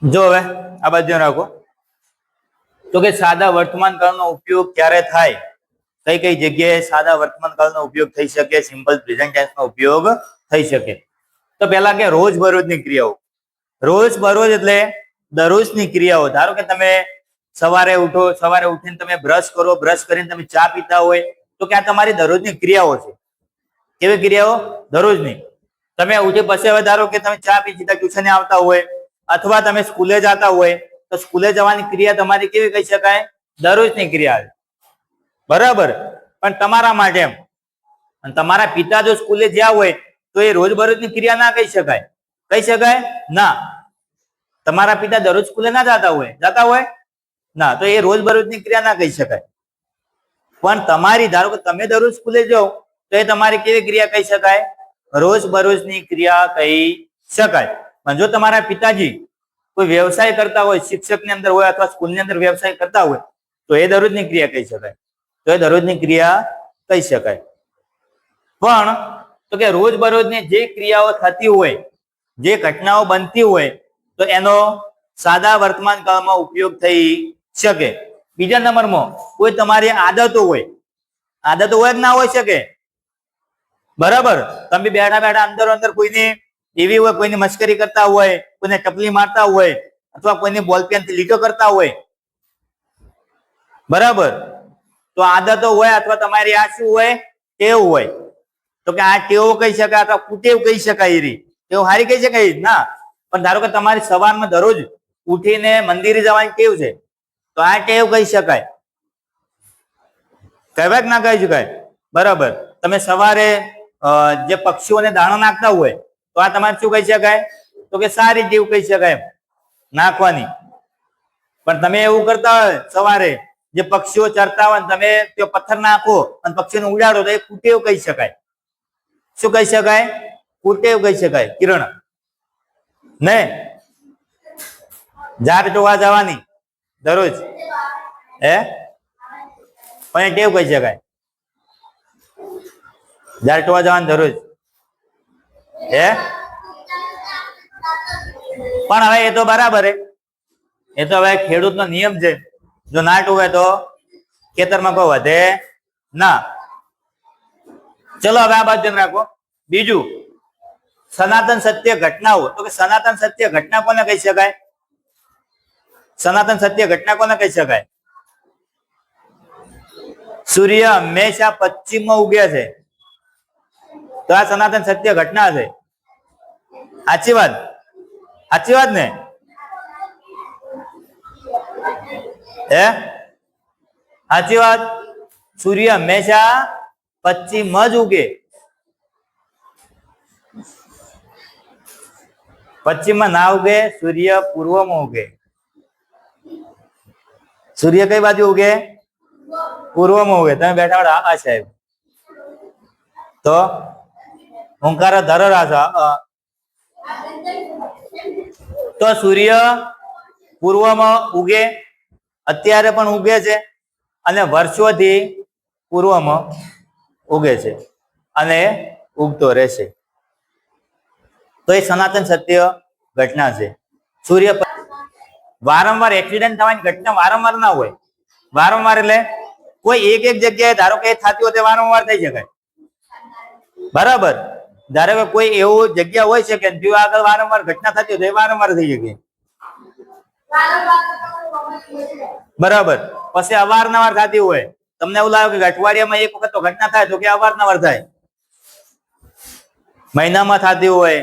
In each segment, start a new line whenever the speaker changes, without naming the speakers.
જો હવે આ બાજુ રાખો તો કે સાદા વર્તમાન કાળનો ઉપયોગ ક્યારે થાય, કઈ કઈ જગ્યાએ સાદા વર્તમાન કાળનો ઉપયોગ થઈ શકે, સિમ્પલ પ્રેઝન્ટ ટેન્સનો ઉપયોગ થઈ શકે. તો પહેલા કે રોજબરોજની ક્રિયાઓ. રોજબરોજ એટલે દરરોજની ક્રિયાઓ. ધારો કે તમે સવારે ઉઠો, સવારે ઉઠીને તમે બ્રશ કરો, બ્રશ કરીને તમે ચા પીતા હોય તો કે આ તમારી દરરોજની ક્રિયાઓ છે. કેવી ક્રિયાઓ? દરરોજની. તમે ઉઠી પછી હવે ધારો કે તમે ચા પી સીધા ટ્યુશને આવતા હોય અથવા તમે સ્કૂલે જતા હોય તો સ્કૂલે જવાની ક્રિયા તમારી કેવી કહી શકાય? દરરોજની ક્રિયા. બરાબર. પણ તમારા માટે એમ અને તમારા પિતા જો સ્કૂલે જ્યાં હોય તો એ રોજબરોજની ક્રિયા ના કહી શકાય. કહી શકાય ના. તમારા પિતા દરરોજ સ્કૂલે ના જતા હોય ના, તો એ રોજબરોજની ક્રિયા ના કહી શકાય. પણ તમારી ધારો કે તમે દરરોજ સ્કૂલે જાઓ તો એ તમારી કેવી ક્રિયા કહી શકાય? રોજબરોજની ક્રિયા કહી શકાય. પણ જો તમારા પિતાજી કોઈ વ્યવસાય કરતા હોય, શિક્ષક ની અંદર હોય અથવા સ્કૂલની અંદર વ્યવસાય કરતા હોય તો એ દરરોજની ક્રિયા કહી શકાય. તો એ દરરોજની ક્રિયા કહી શકાય. પણ તો કે રોજબરોજની જે ક્રિયાઓ થતી હોય, જે ઘટનાઓ બનતી હોય તો એનો સાદા વર્તમાન કાળમાં ઉપયોગ થઈ શકે. બીજા નંબરમાં કોઈ તમારી આદતો હોય કે ના હોઈ શકે. બરાબર. તમે બેઠા બેઠા અંદર અંદર કોઈની એવી હોય, કોઈની મસ્કરી કરતા હોય, કોઈને ટપલી મારતા હોય અથવા કોઈની બોલપેન થી લીટો કરતા હોય. બરાબર. તો આદતો હોય અથવા તમારી આ શું હોય? ટેવ હોય. તો કે આ ટેવ કહી શકાય અથવા કુટેવ કહી શકાય. એરી ટેવ હારી કહી શકાય ના. પણ ધારો કે તમારી સવારમાં દરરોજ ઉઠીને મંદિરે જવાની ટેવ છે તો આ ટેવ કહી શકાય. કહેવાય કે ના કહી શકાય? બરાબર. તમે સવારે જે પક્ષીઓને દાણો નાખતા હોય તો આ તમારે શું કહી શકાય? તો કે સારી ટેવ કહી શકાય નાખવાની. પણ તમે એવું કરતા હોય સવારે જે પક્ષીઓ ચરતા હોય તમે તે પથ્થર નાખો અને પક્ષીઓને ઉડાડો તો એ કુટેવ કહી શકાય. શું કહી શકાય? કુટેવ કહી શકાય. કિરણ ને ઝાડ જોવા જવાની દરરોજ પણ ટેવ કહી શકાય. ઝાડ જોવા જવાની દરરોજ પણ હવે એ તો બરાબર એ તો હવે ખેડૂતનો નિયમ છે. જો ના ટોવે તો ખેતરમાં કોઈ વધે ના. ચલો હવે આ બાજુ રાખો. બીજું સનાતન સત્ય ઘટનાઓ. તો કે સનાતન સત્ય ઘટના કોને કહી શકાય? સનાતન સત્ય ઘટના કોને કહી શકાય? સૂર્ય હંમેશા પશ્ચિમમાં ઉગે છે તો આ સનાતન સત્ય ઘટના છે. સાચી વાત? સાચી વાત ને? સાચી વાત. સૂર્ય હંમેશા પશ્ચિમ જ ઉગે. પશ્ચિમમાં ના ઉગે, સૂર્ય પૂર્વમાં ઉગે. સૂર્ય કઈ બાજુ ઉગે? પૂર્વમાં ઉગે. તમે બેઠા બેઠા આ સાહેબ તો હુંકારો ધરો રાશો. તો સૂર્ય પૂર્વમાં ઉગે, અત્યારે પણ ઉગે છે અને વર્ષોથી પૂર્વમાં ઉગે છે અને ઉગતો રહેશે. તો એ સનાતન સત્ય ઘટના છે. સૂર્ય વારંવાર એક્સિડન્ટ થવાની ઘટના વારંવાર ના હોય. વારંવાર એટલે કોઈ એક જગ્યાએ ધારો કે થતી હોય તે વારંવાર થઈ શકાય. બરાબર. ધારો કે કોઈ એવું જગ્યા હોય છે કે જો આગળ વારંવાર ઘટના થતી હોય તો એ વારંવાર થઈ શકે. બરાબર. પછી અવારનવાર થતી હોય. તમને એવું લાગે કે અઠવાડિયામાં એક વખત તો ઘટના થાય તો કે અવારનવાર થાય. મહિનામાં થતી હોય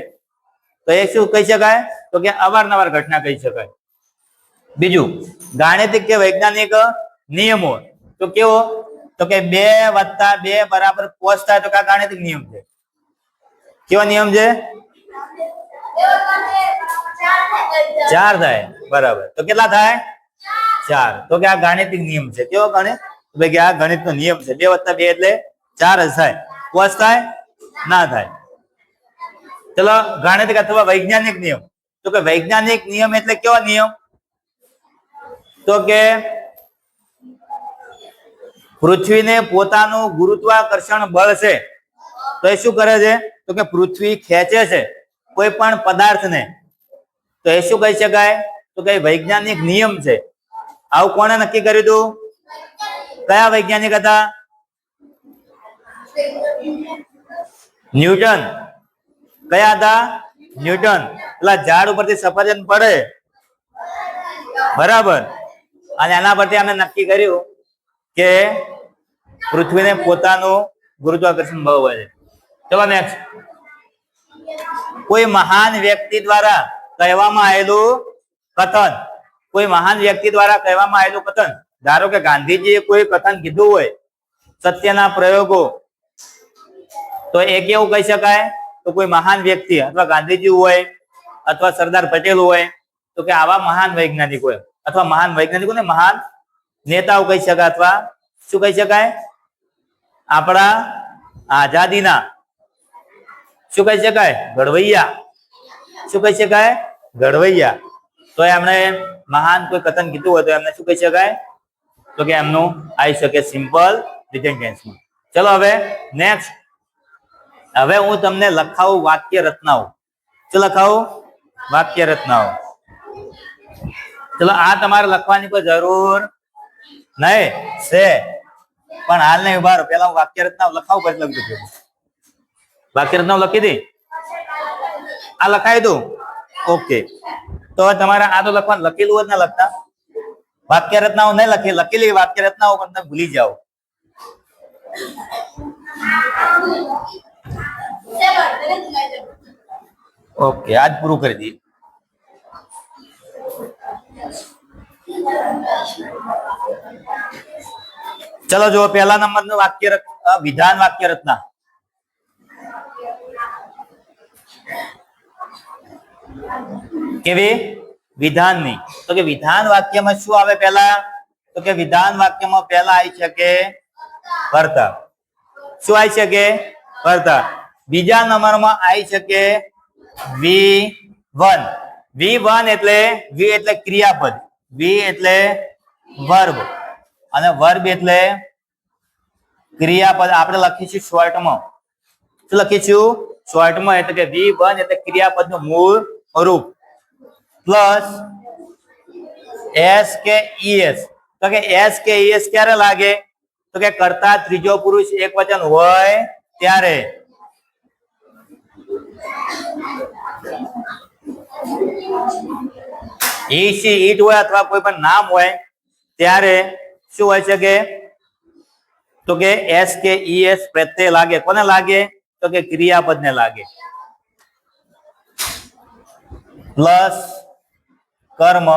તો એ શું કહી શકાય? તો કે અવારનવાર ઘટના કહી શકાય. બીજું ગાણિતિક કે વૈજ્ઞાનિક નિયમો. તો કેવો? તો કે 2 + 2 = 5 થાય તો કે આ ગાણિતિક નિયમ છે. કેવો નિયમ છે? 4 થાય. બરાબર. તો કેટલા થાય? 4. તો કે આ ગાણિતિક નિયમ છે. કેવો ગણિત? ભાઈ કે આ ગણિતનો નિયમ છે. 2 + 2 એટલે 4 જ થાય. 5 થાય ના થાય. ચલો ગાણિતિક અથવા વૈજ્ઞાનિક નિયમ. તો કે વૈજ્ઞાનિક નિયમ એટલે કેવો નિયમ? તો કે પૃથ્વીને પોતાનું ગુરુત્વાકર્ષણ બળ છે તો એ શું કરે છે? તો કે પૃથ્વી ખેંચે છે કોઈ પણ પદાર્થને તો એ શું કહી શકાય? તો તો કે વૈજ્ઞાનિક નિયમ છે. આવું કોણે નક્કી કર્યું હતું? કયા વૈજ્ઞાનિક હતા? ન્યૂટન. કયા હતા? ન્યૂટન. પેલા ઝાડ ઉપરથી સફરજન પડે, બરાબર, અને એના પરથી આપણે નક્કી કર્યું કે પૃથ્વીને પોતાનું ગુરુત્વાકર્ષણ બળ હોય છે. ચલો નેક્સ્ટ. કોઈ મહાન વ્યક્તિ દ્વારા કહેવામાં આવેલું કથન. કોઈ મહાન વ્યક્તિ દ્વારા કહેવામાં આવેલું કથન. ધારો કે ગાંધીજીએ કોઈ કથન કીધું હોય, સત્યના પ્રયોગો, તો એ કેવું કહી શકાય? તો કોઈ મહાન વ્યક્તિ અથવા ગાંધીજી હોય અથવા સરદાર પટેલ હોય, તો કે આવા મહાન વૈજ્ઞાનિક હોય અથવા મહાન વૈજ્ઞાનિકોને મહાન નેતાઓ કહી શકાય. અથવા શું કહી શકાય? આપણા આઝાદીના શું કહી શકાય? ઘડવૈયા. શું કહી શકાય? ઘડવૈયા. તો એમણે મહાન કોઈ કથન કીધું હોય તો એમને શું કહી શકાય? તો કે એમનું આવી શકે સિમ્પલ પ્રેઝન્ટ ટેન્સમાં. ચલો હવે નેક્સ્ટ. હવે હું તમને લખાવું વાક્ય રચનાઓ. શું લખાવું? વાક્ય રચનાઓ. ચલો આ તમારે લખવાની કોઈ જરૂર નહીં છે, પણ હાલ નહીં, ઉભા રહો. પેલા હું વાક્ય રચનાઓ લખાવું પછી લખી દઉં. વાક્ય રચનાઓ લખી દી? આ લખાઈ દઉં? ઓકે. તો તમારે આ તો લખવાનું, લખેલું હોય ના લખતા. વાક્ય રચનાઓ નહીં લખેલી વાક્ય રચનાઓ પણ તમે ભૂલી જાઓ. ઓકે, આજ પૂરું કરી દઈએ. ચલો જો પહેલા નંબરનું વાક્ય વિધાન વાક્ય રચના. કેવી? વિધાનની. તો કે વિધાન વાક્યમાં શું આવે પહેલા? તો કે વિધાન વાક્યમાં પહેલા આવી શકે કર્તા. શું આવી શકે? કર્તા. બીજા નંબરમાં આવી શકે V1. V1 એટલે V એટલે ક્રિયાપદ, V એટલે વર્બ, અને વર્બ એટલે ક્રિયાપદ. આપણે લખીશું શોર્ટમાં. શું લખીશું? શોર્ટમાં. એટલે કે V1 એટલે ક્રિયાપદનું મૂળ રૂપ પ્લસ S કે ES. તો કે S કે ES ક્યારે લાગે? તો કે કર્તા ત્રીજો પુરુષ એકવચન હોય ત્યારે. ઈ સી ઈટ હોય અથવા કોઈ પણ નામ હોય ત્યારે શું હોય છે કે? તો કે S કે ES પ્રત્યય લાગે. કોને લાગે? તો કે ક્રિયાપદને લાગે. પ્લસ કર્મ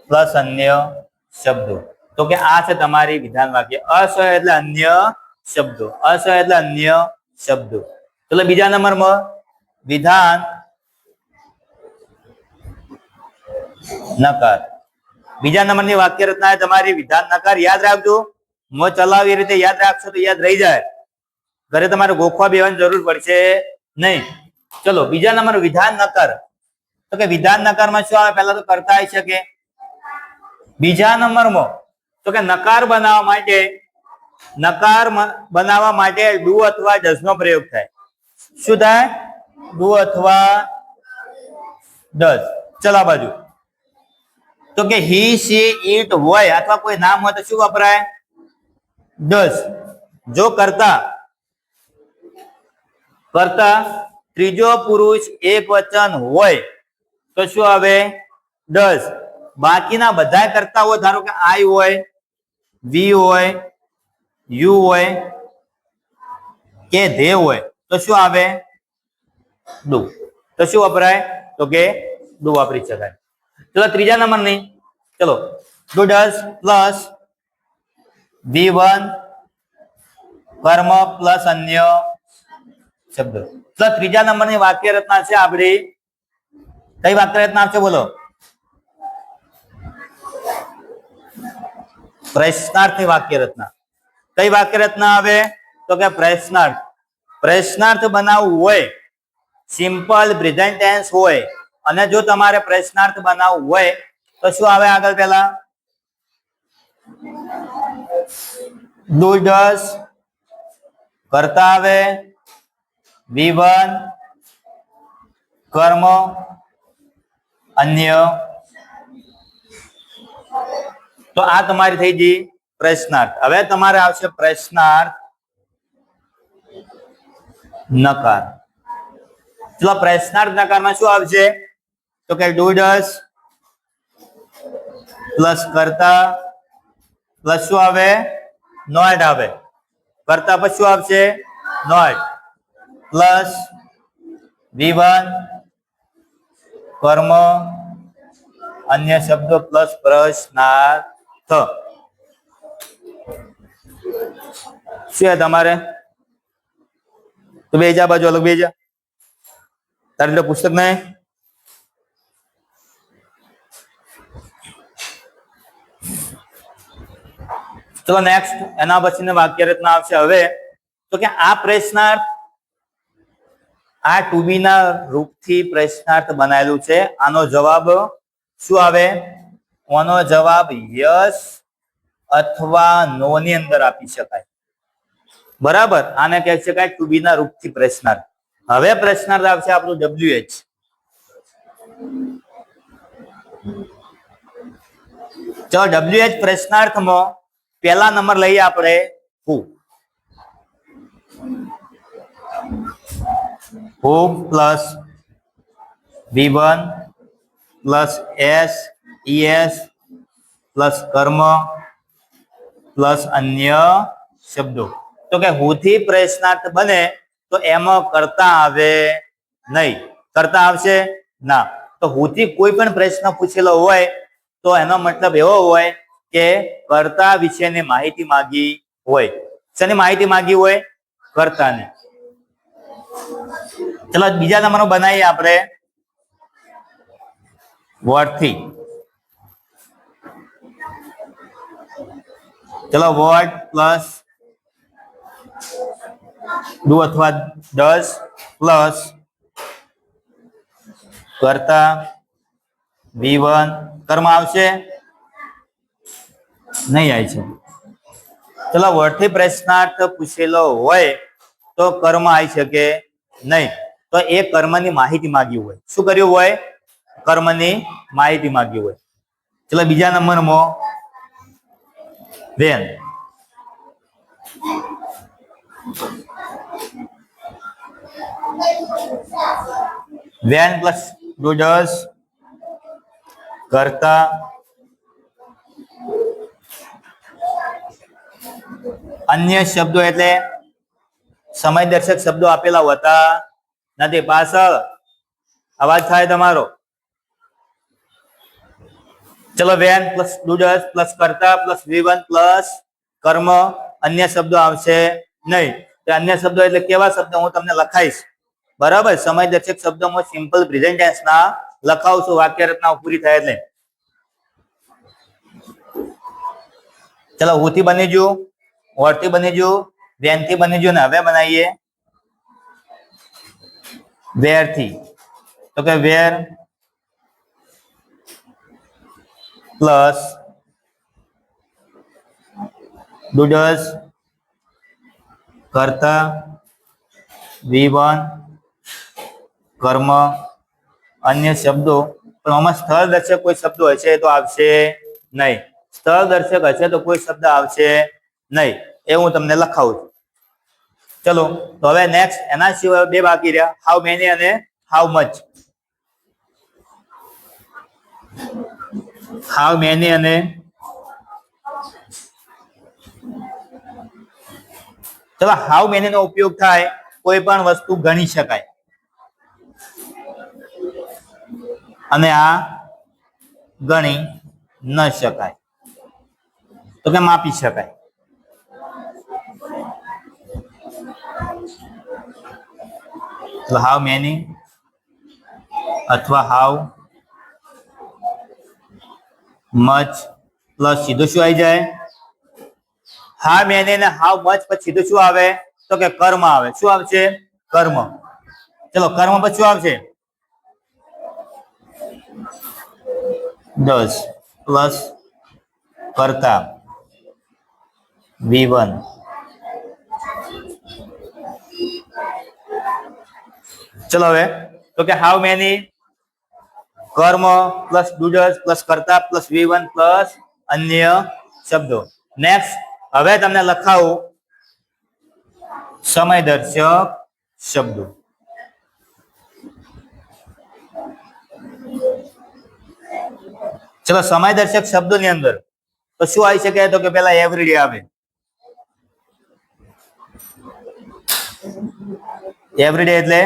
પ્લસ અન્ય શબ્દો. તો કે આ છે તમારી વિધાન વાક્ય. અસ એટલે અન્ય શબ્દો. અસ એટલે અન્ય શબ્દો. ચલો બીજા નંબરમાં વિધાન નકાર. બીજા નંબરની વાક્ય રચના તમારી વિધાન નકાર. યાદ રાખજો. મો ચલાવી રીતે યાદ રાખશો તો યાદ રહી જાય. ઘરે તમારે ગોખવા બેવાની જરૂર પડશે નહીં. ચલો બીજા નંબર વિધાન નકાર. તો કે વિધાન નકારમાં શું આવે? પહેલા તો કર્તા આવી શકે. બીજા નંબરમાં તો કે નકાર બનાવવા માટે ડુ અથવા ડઝ નો પ્રયોગ થાય. શું થાય? ડુ અથવા ડઝ. ચલો આ બાજુ. તો કે હી સી ઈટ હોય અથવા કોઈ નામ હોય તો શું વપરાય? ડઝ. જો કર્તા ત્રીજો પુરુષ એક વચન હોય તો શું આવે? ડઝ. બાકીના બધા કરતા હોય, ધારો કે આઈ હોય, વી હોય, યુ હોય કે ધે હોય તો શું આવે? ડુ. તો શું વપરાય? તો કે ડુ વાપરી શકાય. ચલો ત્રીજા નંબરની. ચલો ડુ ડઝ પ્લસ V1 કર્મ પ્લસ અન્ય શબ્દો. તો ત્રીજા નંબરની વાક્ય રચના છે આપણી. કઈ વાક્ય રચના છે? બોલો. પ્રશ્નાર્થની વાક્ય રચના. કઈ વાક્ય રચના આવે? તો કે પ્રશ્નાર્થ. પ્રશ્નાર્થ બનાવવું હોય, સિમ્પલ પ્રેઝન્ટ ટેન્સ હોય, અને જો તમારે પ્રશ્નાર્થ બનાવવું હોય તો શું આવે આગળ? પહેલા ડુ ડઝ કરતા આવે, V1 કર્મ અન્ય તો આ તમારી થઈ ગઈ પ્રશ્નાર્થ. હવે તમારે આવશે પ્રશ્નાર્થ નકાર. ચલો પ્રશ્નાર્થ નકારમાં શું આવશે? તો કે ડુડસ પ્લસ કરતા પ્લસ શું આવે? નોટ આવે. કરતા પછી શું આવશે? નોટ પ્લસ V1 કર્મ અન્ય શબ્દો પ્લસ પ્રશ્નાર્થ. શું છે તમારે? તો બેજા બાજુ અલગ બેજા. તારે તો પુસ્તક નહીં. ચલો નેક્સ્ટ એના પછી વાક્ય રચના આવશે. હવે તો કે આ પ્રશ્નાર્થ આ ટુ બી ના રૂપથી પ્રશ્નાર્થ બનાવેલું છે. આનો જવાબ શું આવે? આનો જવાબ યસ અથવા નો ની અંદર આપી શકાય. બરાબર, આને કહી શકાય ટુ બી ના રૂપથી પ્રશ્નાર્થ. હવે પ્રશ્નાર્થ આવશે આપણું WH. ચલો WH પ્રશ્નાર્થમાં પહેલા નંબર લઈએ આપણે હુ. હુ plus V1 plus SES plus કર્મ પ્લસ અન્ય શબ્દો. તો કે હુ થી પ્રશ્નાર્થ બને તો એમાં કરતા આવે નહીં. કરતા આવશે ના. તો હુ થી કોઈ પણ પ્રશ્ન પૂછેલો હોય તો એનો મતલબ એવો હોય કે કર્તા વિશેની માહિતી માંગી હોય. શેની માહિતી માંગી હોય? કર્તાને. ચલો બીજા નંબરનો બનાવીએ આપણે વોટ થી. ચલો વોટ પ્લસ ડુ અથવા ડઝ પ્લસ કરતા V1 કર્મ આવશે નહીં? આવી છે. ચલો વોટ થી પ્રશ્નાર્થ પૂછેલો હોય તો કર્મ આવી શકે નહીં. તો એ કર્મની માહિતી માંગી હોય. શું કર્યું હોય? કર્મની માહિતી માંગી હોય. ચલો બીજા નંબરમાં વેન. વેન પ્લસ ડુડસ કરતા અન્ય શબ્દો એટલે સમય દર્શક શબ્દો આપેલા હોતા નથી. પાછળ અવાજ થાય તમારો. ચલો વેન પ્લસ ડુડસ પ્લસ કરતા પ્લસ V1 પ્લસ કર્મ અન્ય શબ્દો આવશે નહીં. તો અન્ય શબ્દો એટલે કેવા શબ્દો હું તમને લખાઈશ. બરાબર, સમય દર્શક શબ્દોમાં સિમ્પલ પ્રેઝન્ટ ટેન્સ ના લખાવું છું વાક્ય રચના પૂરી થાય એટલે. ચલો હું થી બની જુ, વોટ થી બની જુ, વેન થી બની જુ. ને હવે બનાવીએ વેર થી. તો કે વેર પ્લસ ડુડસ કરતા V1 કર્મ અન્ય શબ્દો. પણ આમાં સ્થળ દર્શક કોઈ શબ્દો હશે તો આવશે નહીં. સ્થળ દર્શક હશે તો કોઈ શબ્દ આવશે નહીં. એ હું તમને લખાવું છું. ચલો તો હવે નેક્સ્ટ એના સિવાય બે બાકી રહ્યા, હાઉ મેની અને હાઉ મચ. હાઉ મેની અને ચલો હાઉ મેની નો ઉપયોગ થાય કોઈ પણ વસ્તુ ગણી શકાય અને આ ગણી ન શકાય. તો કે માપી શકાય. હાઉ મેની અથવા હાઉ મચ પ્લસ સીધું શું આવી જાય? હાઉ મેની ને હાઉ મચ પછી સીધું શું આવે? તો કે કર્મ આવે. શું આવશે? કર્મ. ચલો કર્મ પછી શું આવશે? 10 પ્લસ કરતા V1 ચલો હવે તો કે હાઉ મેની કર્મ પ્લસ ડુડસ પ્લસ કરતા પ્લસ V1 પ્લસ અન્ય શબ્દો. નેક્સ્ટ, હવે તમને લખાવું સમયદર્શક શબ્દો. ચલો, સમયદર્શક શબ્દોની અંદર તો શું આવી શકે? તો કે પેલા એવરીડે આવે. એવરીડે એટલે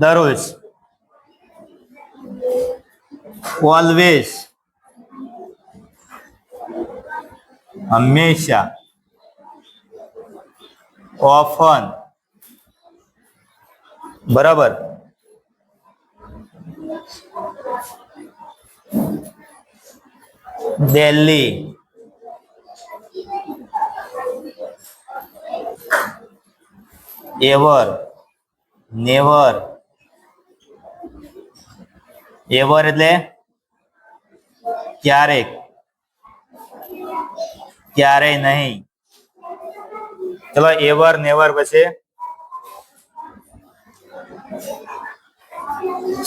દરરોજ, ઓલવેઝ હંમેશા, ઓફન બરાબર, ડેલી, એવર, નેવર. એવર એટલે ક્યારેક, ક્યારેય નહીં. ચલો, એવર નેવર પછી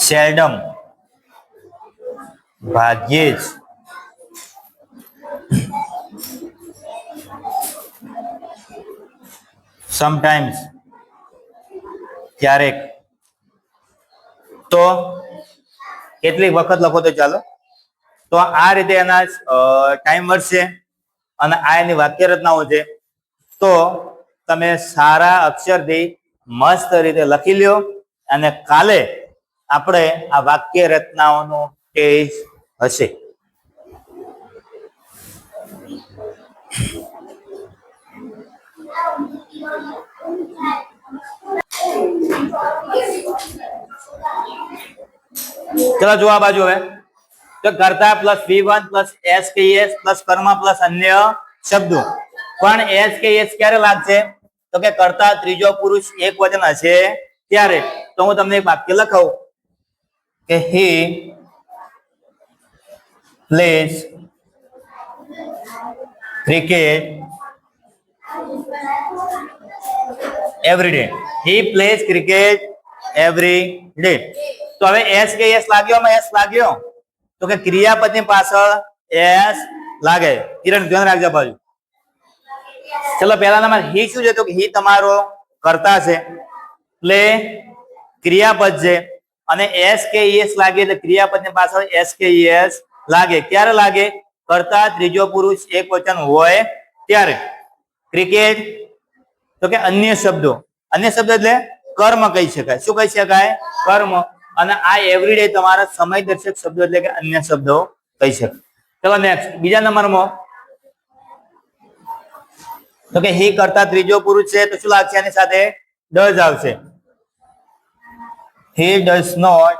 સેલ્ડમ, ભાગ્યે જ. સમટાઈમ્સ, ક્યારેક. તો કેટલીક વખત લખો તો ચાલો. તો આ રીતે એના ટાઈમ વર્ડ છે અને આ એની વાક્ય રચનાઓ છે. તો તમે સારા અક્ષરથી મસ્ત રીતે લખી લ્યો અને કાલે આપણે આ વાક્ય રચનાઓનો ટેસ્ટ હશે. ચલો જો આ બાજુ હવે તો કર્તા plus V1 plus SKS plus કર્મ પ્લસ અન્ય શબ્દો. પણ SKS ક્યારે લાગશે? તો કે કર્તા ત્રીજો પુરુષ એક વચન હશે ત્યારે. તો હું તમને એક વાક્ય લખાવું કે he plays cricket every day. He plays cricket every day. તો હવે SKS લાગ્યો, S લાગ્યો તો કે ક્રિયાપદની પાછળ S લાગે. કિરણ ધ્યાન રાખજો બાજુ. ચલો, પહેલા નંબર હી શું છે? તો કે હી તમારો કર્તા છે, પ્લે ક્રિયાપદ છે અને SKS લાગે એટલે ક્રિયાપદની પાછળ SKS લાગે. ક્યારે લાગે? કર્તા ત્રીજો પુરુષ એક વચન હોય ત્યારે. ક્રિકેટ તો કે અન્ય શબ્દો. અન્ય શબ્દ એટલે કર્મ કહી શકાય. શું કહી શકાય? કર્મ. અને આ એવરીડે તમારા સમયદર્શક શબ્દો એટલે કે અન્ય શબ્દો કહી શકાય. ચલો નેક્સ્ટ, બીજા નંબરમાં તો કે હી કરતા ત્રીજો પુરુષ છે તો શું લાગશે? એની સાથે ડઝ આવશે. he does not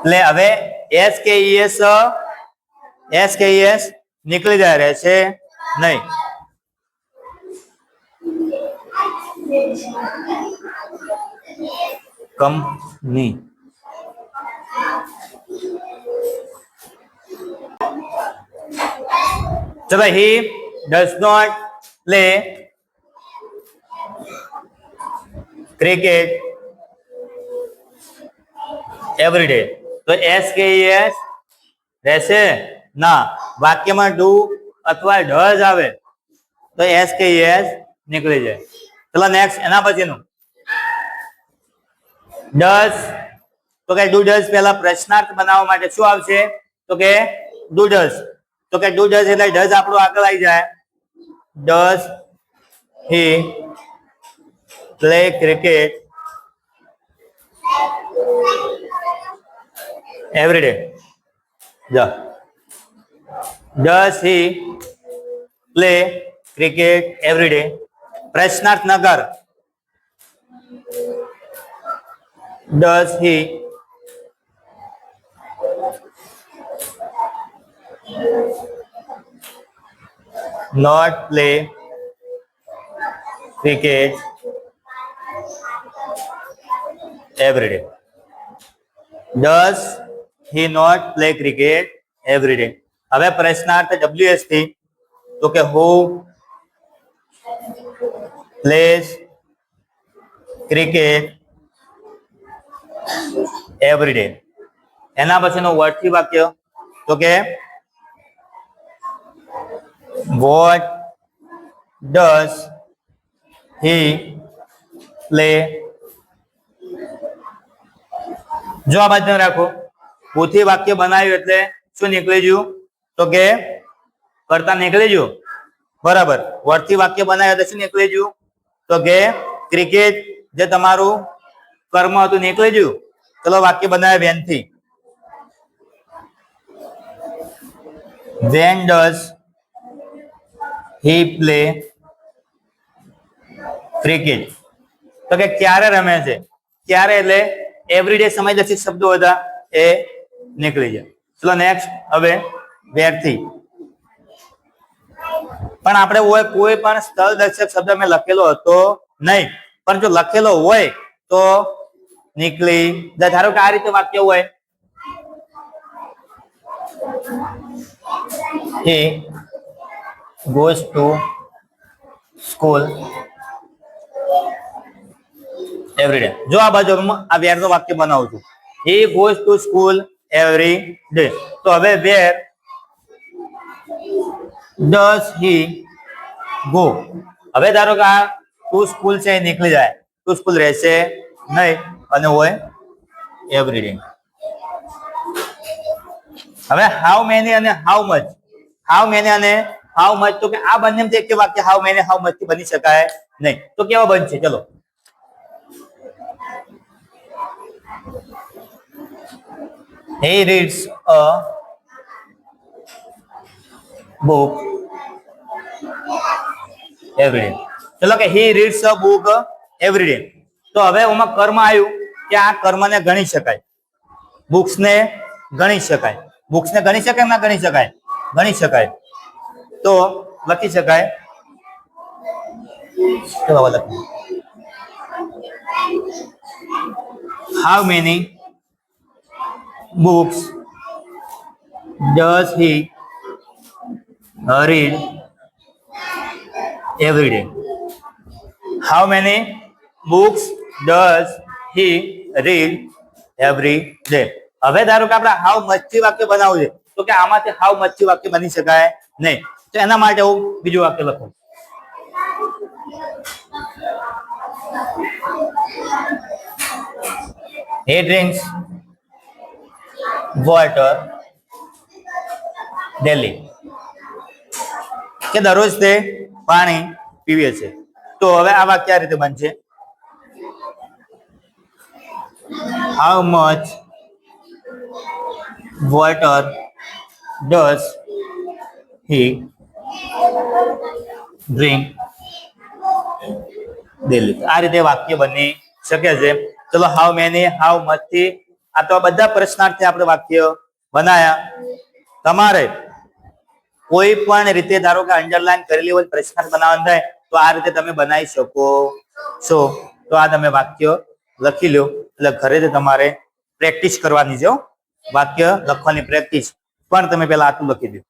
play. હવે SKS નીકળી જાય, રહેશે નહીં. કંપની. ચલો, he does not play cricket every day. તો SKS રહેશે ના. વાક્યમાં ડુ અથવા ડઝ આવે તો SKS નીકળી જાય. ચલો નેક્સ્ટ, એના પછીનું ડઝ. તો કે ડુ ડઝ પહેલા પ્રશ્નાર્થ બનાવવા માટે શું આવશે? તો કે ડુ ડઝ. તો કે ડુ ડઝ એટલે ડઝ આપણું આગળ આવી જાય. Does he play cricket every day? Does he play cricket every day? પ્રશ્નાર્થ નગર. Does he not play cricket every day? Does he not play cricket every day? હવે પ્રશ્નાર્થ WS થી તો કે who plays cricket every day? એના પછીનું word થી વાક્ય તો કે What does he play? જો આ બાજુ રાખો, ભૂથી વાક્ય બનાવ્યું એટલે શું નીકળી ગયું? તો કે કરતા નીકળી ગયું. બરાબર. વર્ડથી વાક્ય બનાવ્યું એટલે શું નીકળી ગયું? તો કે ક્રિકેટ જે તમારું કર્મ હતું નીકળી ગયું. ચલો વાક્ય બનાવ્યા વેનથી. When does he play cricket? તો કે ક્યારે રમે છે? ક્યારે એટલે એવરીડે સમયદર્શક શબ્દો હતા એ નીકળી જાય. ચલો નેક્સ્ટ. હવે વેર થી પણ આપણે કોઈ પણ સ્થળદર્શક શબ્દ મેં લખેલો હતો નહીં, પણ જો લખેલો હોય તો નીકળી જાય. ધારો કે આ રીતે વાક્ય હોય, he goes to school every day. જો આ બાજુ આ વેર નું વાક્ય બનાવું છું, he goes to school every day. તો હવે where does he go? હવે ધારો કે આ ટુ સ્કૂલ છે એ નીકળી જાય, ટુ સ્કૂલ રહેશે નહીં અને હોય every day. હવે હાઉ મેની અને હાઉ મચ, હાઉ મેની અને હાઉ મચ, તો કે આ બંને એક વાક્ય હાઉ મેની હાઉ મચ થી બની શકાય નહીં. તો કેવા બનશે? ચલો he reads a book every day. ચલો કે he reads a book every day. તો હવે એમાં કર્મ આવ્યું કે આ કર્મને ગણી શકાય, બુક્સ ને ગણી શકાય. બુક્સ ને ગણી શકાય ના ગણી શકાય? ગણી શકાય. તો લખી શકાય, how many books does he read every day? How many books does he read every day? હવે ધારો કે આપણે હાઉ મચ થી વાક્ય બનાવવું છે, તો કે આમાંથી હાઉ મચ થી વાક્ય બની શકાય નહીં. તો એના માટે હું બીજું વાક્ય લખું. He drinks water daily. કે દરરોજ તે પાણી પીવે છે. તો હવે આ વાક્ય આ રીતે બનશે, how much water does he drink daily? આ રીતે વાક્ય બની શકે છે. ચલો હાઉ મેની હાઉ મચ થી આ તો બધા પ્રશ્નાર્થી આપણે વાક્ય બનાયા. તમારે કોઈ પણ રીતે ધારો કે અંડરલાઈન કરેલી હોય પ્રશ્નાર્થ બનાવવાનું થાય તો આ રીતે તમે બનાવી શકો છો. તો આ તમે વાક્ય લખી લો, એટલે ઘરે તમારે પ્રેક્ટિસ કરવાની છે. વાક્ય લખવાની પ્રેક્ટિસ પણ તમે પેલા આટલું લખી દો.